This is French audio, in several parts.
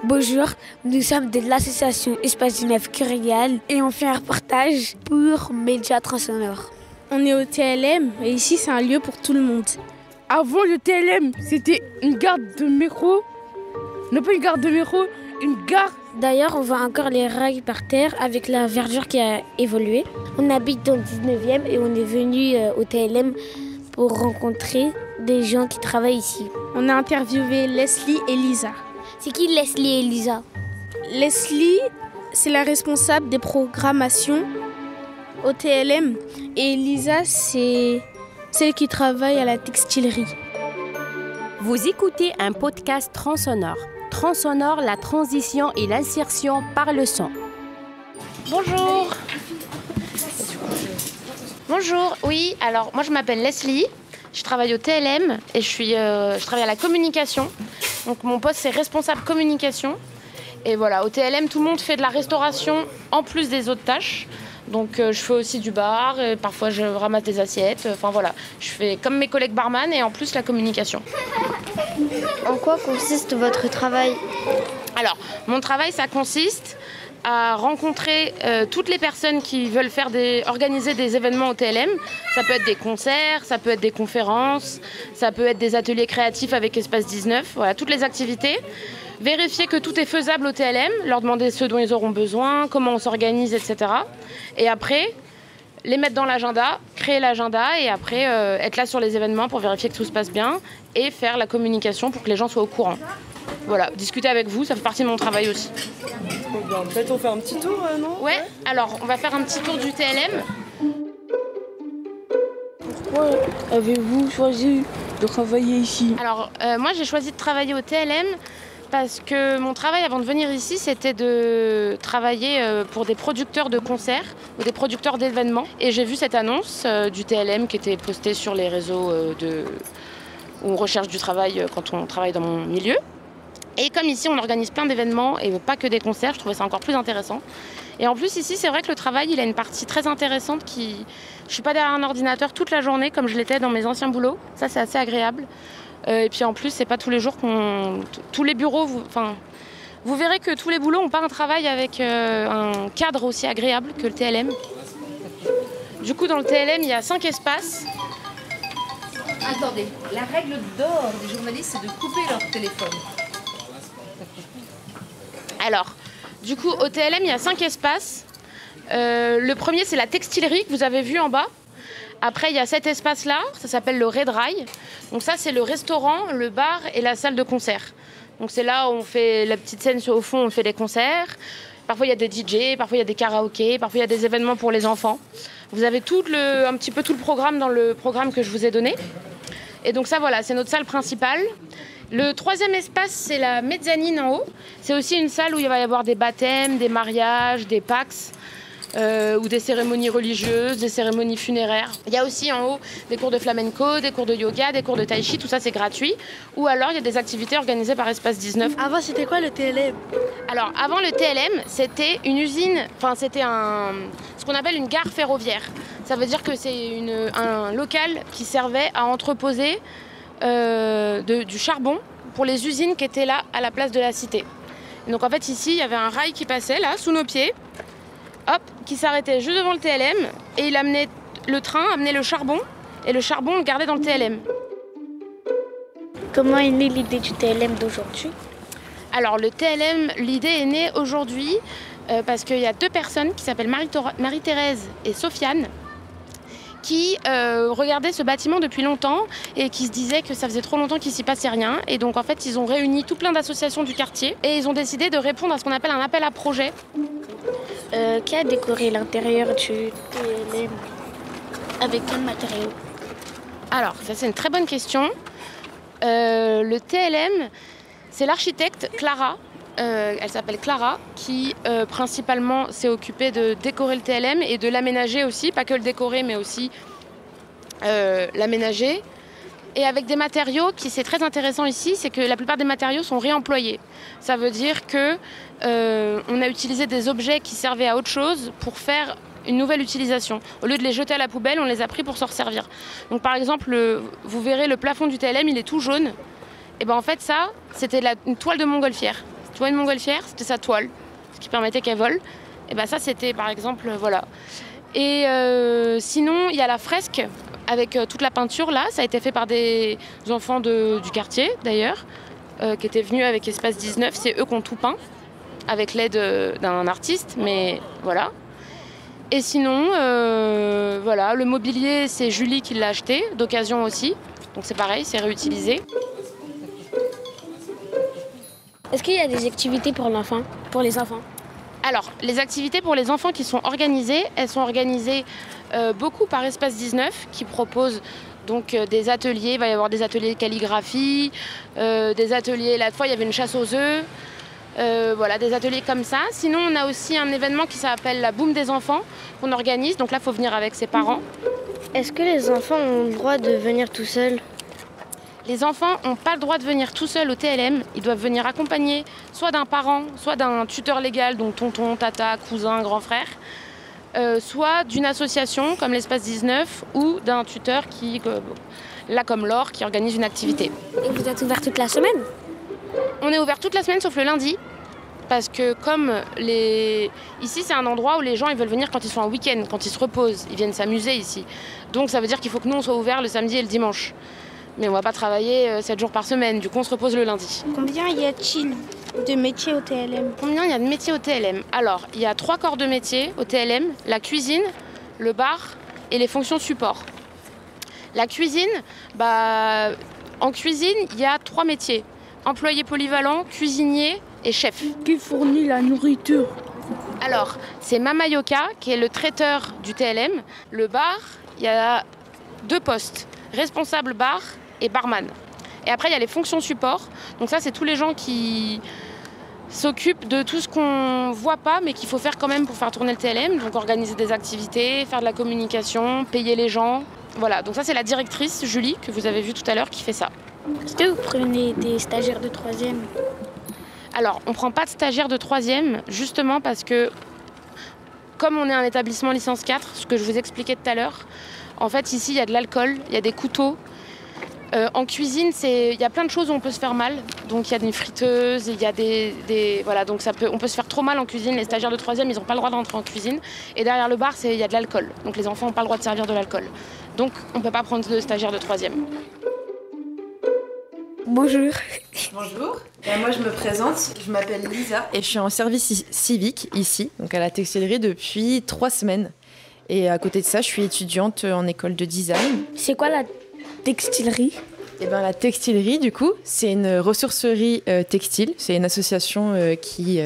Bonjour, nous sommes de l'association Espace du Neuf Curial et on fait un reportage pour Média Transsonore. On est au TLM et ici c'est un lieu pour tout le monde. Avant le TLM, c'était une gare de métro. Non pas une gare de métro, une gare. D'ailleurs, on voit encore les rails par terre avec la verdure qui a évolué. On habite dans le 19e et on est venu au TLM pour rencontrer des gens qui travaillent ici. On a interviewé Leslie et Lisa. C'est qui Leslie et Lisa? Leslie, c'est la responsable des programmations au TLM. Et Lisa, c'est celle qui travaille à la textilerie. Vous écoutez un podcast Transsonore. Transsonore, la transition et l'insertion par le son. Bonjour. Bonjour, oui, alors moi je m'appelle Leslie, je travaille au TLM et je travaille à la communication. Donc mon poste c'est responsable communication. Et voilà, au TLM tout le monde fait de la restauration en plus des autres tâches. Donc je fais aussi du bar, et parfois je ramasse des assiettes, enfin voilà. Je fais comme mes collègues barman et en plus la communication. En quoi consiste votre travail? Alors, mon travail ça consiste à rencontrer toutes les personnes qui veulent organiser des événements au TLM. Ça peut être des concerts, ça peut être des conférences, ça peut être des ateliers créatifs avec Espace 19, voilà, toutes les activités. Vérifier que tout est faisable au TLM, leur demander ce dont ils auront besoin, comment on s'organise, etc. Et après, les mettre dans l'agenda, créer l'agenda et après être là sur les événements pour vérifier que tout se passe bien et faire la communication pour que les gens soient au courant. Voilà, discuter avec vous, ça fait partie de mon travail aussi. Peut-être on fait un petit tour, non? Ouais, alors on va faire un petit tour du TLM. Pourquoi avez-vous choisi de travailler ici? Alors moi j'ai choisi de travailler au TLM parce que mon travail avant de venir ici c'était de travailler pour des producteurs de concerts ou des producteurs d'événements. Et j'ai vu cette annonce du TLM qui était postée sur les réseaux où on recherche du travail quand on travaille dans mon milieu. Et comme ici on organise plein d'événements et pas que des concerts, je trouvais ça encore plus intéressant. Et en plus ici c'est vrai que le travail il a une partie très intéressante je suis pas derrière un ordinateur toute la journée comme je l'étais dans mes anciens boulots. Ça c'est assez agréable. Et puis en plus c'est pas tous les jours tous les bureaux, vous verrez que tous les boulots n'ont pas un travail avec un cadre aussi agréable que le TLM. Du coup dans le TLM il y a 5 espaces. Attendez, la règle d'or des journalistes c'est de couper leur téléphone. Alors, du coup, au TLM, il y a 5 espaces. Le premier, c'est la textilerie que vous avez vu en bas. Après, il y a cet espace-là, ça s'appelle le Red Rail. Donc ça, c'est le restaurant, le bar et la salle de concert. Donc c'est là où on fait la petite scène au fond, on fait des concerts. Parfois, il y a des DJ, parfois, il y a des karaokés, parfois, il y a des événements pour les enfants. Vous avez un petit peu tout le programme dans le programme que je vous ai donné. Et donc ça, voilà, c'est notre salle principale. Le troisième espace, c'est la mezzanine en haut. C'est aussi une salle où il va y avoir des baptêmes, des mariages, des Pax, ou des cérémonies religieuses, des cérémonies funéraires. Il y a aussi en haut des cours de flamenco, des cours de yoga, des cours de tai chi, tout ça c'est gratuit. Ou alors il y a des activités organisées par Espace 19. Avant, c'était quoi le TLM? Alors avant le TLM, c'était une usine, c'était ce qu'on appelle une gare ferroviaire. Ça veut dire que c'est un local qui servait à entreposer du charbon pour les usines qui étaient là à la place de la cité. Et donc en fait ici il y avait un rail qui passait là sous nos pieds, hop, qui s'arrêtait juste devant le TLM et le train amenait le charbon et le charbon on le gardait dans le TLM. Comment est née l'idée du TLM d'aujourd'hui? Alors le TLM, l'idée est née aujourd'hui parce qu'il y a 2 personnes qui s'appellent Marie-Thérèse et Sofiane qui regardaient ce bâtiment depuis longtemps et qui se disaient que ça faisait trop longtemps qu'il s'y passait rien. Et donc en fait, ils ont réuni tout plein d'associations du quartier et ils ont décidé de répondre à ce qu'on appelle un appel à projet. Qui a décoré l'intérieur du TLM? Avec quel matériau? Alors, ça c'est une très bonne question. Le TLM, c'est l'architecte Clara. Elle s'appelle Clara, qui principalement s'est occupée de décorer le TLM et de l'aménager aussi, pas que le décorer, mais aussi l'aménager. Et avec des matériaux qui, c'est très intéressant ici, c'est que la plupart des matériaux sont réemployés. Ça veut dire que on a utilisé des objets qui servaient à autre chose pour faire une nouvelle utilisation. Au lieu de les jeter à la poubelle, on les a pris pour s'en resservir. Donc par exemple, vous verrez le plafond du TLM, il est tout jaune. Et ben en fait ça, c'était une toile de montgolfière. Tu vois une montgolfière, c'était sa toile, ce qui permettait qu'elle vole. Et ben ça, c'était par exemple, voilà. Et sinon, il y a la fresque avec toute la peinture là. Ça a été fait par des enfants du quartier d'ailleurs, qui étaient venus avec Espace 19. C'est eux qui ont tout peint, avec l'aide d'un artiste, mais voilà. Et sinon, voilà, le mobilier, c'est Julie qui l'a acheté, d'occasion aussi. Donc c'est pareil, c'est réutilisé. Est-ce qu'il y a des activités pour les enfants? Alors, les activités pour les enfants qui sont organisées, elles sont organisées beaucoup par Espace 19, qui propose donc des ateliers. Il va y avoir des ateliers de calligraphie, des ateliers, la fois il y avait une chasse aux œufs. Voilà, des ateliers comme ça. Sinon, on a aussi un événement qui s'appelle la Boum des enfants qu'on organise. Donc là, il faut venir avec ses parents. Est-ce que les enfants ont le droit de venir tout seuls? Les enfants n'ont pas le droit de venir tout seuls au TLM. Ils doivent venir accompagnés soit d'un parent, soit d'un tuteur légal, donc tonton, tata, cousin, grand frère, soit d'une association comme l'Espace 19 ou d'un tuteur qui, là comme Laure, qui organise une activité. Et vous êtes ouvert toute la semaine? On est ouvert toute la semaine sauf le lundi, parce que comme ici c'est un endroit où les gens ils veulent venir quand ils sont en week-end, quand ils se reposent, ils viennent s'amuser ici. Donc ça veut dire qu'il faut que nous on soit ouvert le samedi et le dimanche. Mais on va pas travailler 7 jours par semaine, du coup on se repose le lundi. Combien y a-t-il de métiers au TLM? Combien il y a de métiers au TLM? Alors, il y a 3 corps de métiers au TLM, la cuisine, le bar et les fonctions support. La cuisine, en cuisine, il y a 3 métiers. Employé polyvalent, cuisinier et chef. Qui fournit la nourriture? Alors, c'est Mama Yoka qui est le traiteur du TLM. Le bar, il y a 2 postes, responsable bar et barman. Et après, il y a les fonctions support. Donc ça, c'est tous les gens qui s'occupent de tout ce qu'on voit pas, mais qu'il faut faire quand même pour faire tourner le TLM. Donc organiser des activités, faire de la communication, payer les gens. Voilà, donc ça, c'est la directrice, Julie, que vous avez vue tout à l'heure, qui fait ça. Est-ce que vous prenez des stagiaires de 3e? Alors, on ne prend pas de stagiaires de 3e, justement parce que, comme on est un établissement licence 4, ce que je vous expliquais tout à l'heure, en fait, ici, il y a de l'alcool, il y a des couteaux. En cuisine, il y a plein de choses où on peut se faire mal. Donc, il y a des friteuses, il y a voilà, donc on peut se faire trop mal en cuisine. Les stagiaires de 3e, ils n'ont pas le droit d'entrer en cuisine. Et derrière le bar, il y a de l'alcool. Donc, les enfants n'ont pas le droit de servir de l'alcool. Donc, on ne peut pas prendre de stagiaires de 3e. Bonjour. Bonjour, moi je me présente, je m'appelle Lisa et je suis en service civique ici, donc à la textilerie depuis 3 semaines. Et à côté de ça, je suis étudiante en école de design. C'est quoi la textilerie? Et la textilerie, du coup, c'est une ressourcerie textile. C'est une association qui,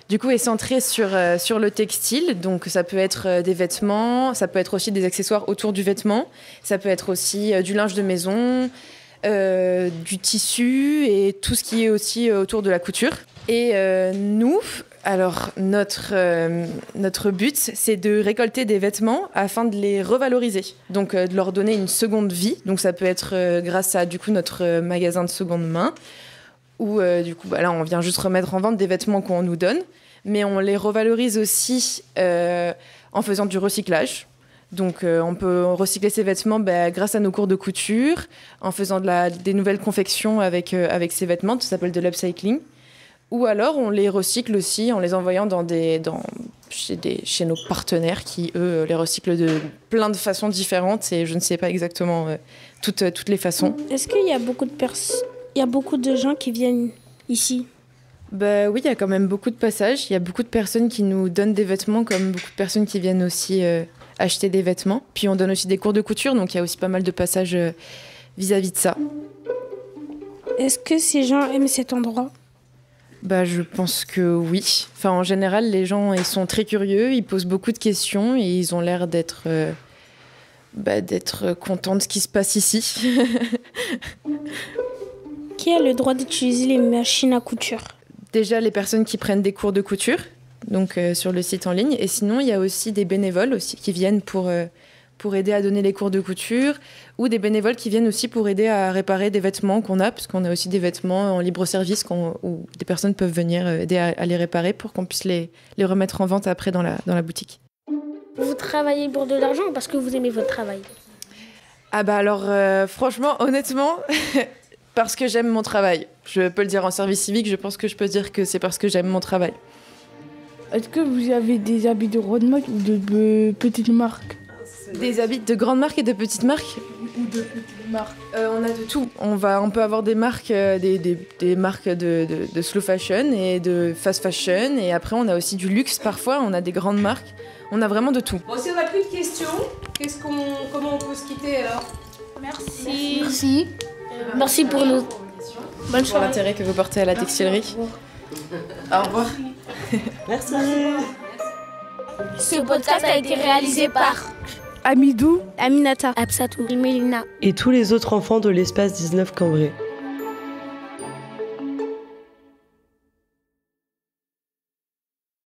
du coup, est centrée sur le textile. Donc ça peut être des vêtements, ça peut être aussi des accessoires autour du vêtement, ça peut être aussi du linge de maison, du tissu et tout ce qui est aussi autour de la couture. Et nous, alors notre but, c'est de récolter des vêtements afin de les revaloriser, donc de leur donner une seconde vie. Donc ça peut être grâce à du coup notre magasin de seconde main, où du coup là on vient juste remettre en vente des vêtements qu'on nous donne, mais on les revalorise aussi en faisant du recyclage. Donc on peut recycler ces vêtements grâce à nos cours de couture, en faisant des nouvelles confections avec ces vêtements, ça s'appelle de l'upcycling. Ou alors on les recycle aussi en les envoyant chez nos partenaires qui, eux, les recyclent de plein de façons différentes et je ne sais pas exactement toutes les façons. Est-ce qu'il y a beaucoup de gens qui viennent ici? Oui, il y a quand même beaucoup de passages. Il y a beaucoup de personnes qui nous donnent des vêtements, comme beaucoup de personnes qui viennent aussi acheter des vêtements. Puis on donne aussi des cours de couture, donc il y a aussi pas mal de passages vis-à-vis de ça. Est-ce que ces gens aiment cet endroit? Je pense que oui. Enfin, en général, les gens ils sont très curieux, ils posent beaucoup de questions et ils ont l'air d'être contents de ce qui se passe ici. Qui a le droit d'utiliser les machines à couture? Déjà, les personnes qui prennent des cours de couture, donc sur le site en ligne. Et sinon, il y a aussi des bénévoles aussi qui viennent pour aider à donner les cours de couture, ou des bénévoles qui viennent aussi pour aider à réparer des vêtements qu'on a, parce qu'on a aussi des vêtements en libre-service où des personnes peuvent venir aider à les réparer pour qu'on puisse les remettre en vente après dans la boutique. Vous travaillez pour de l'argent ou parce que vous aimez votre travail? Alors, franchement, honnêtement, parce que j'aime mon travail. Je peux le dire en service civique, je pense que je peux dire que c'est parce que j'aime mon travail. Est-ce que vous avez des habits de grande marque ou de petites marques? Des habits de grandes marques et de petites marques? Ou de petites marques. On a de tout. On peut avoir des marques, des marques de slow fashion et de fast fashion. Et après, on a aussi du luxe parfois. On a des grandes marques. On a vraiment de tout. Bon, si on n'a plus de questions, comment on peut se quitter alors? Merci. Merci. Merci pour nous. Bonne pour l'intérêt que vous portez à la textilerie. Au revoir. Merci. Ce podcast a été réalisé par Amidou, Aminata, Absatou, Mélina Et tous les autres enfants de l'espace 19 Cambrai.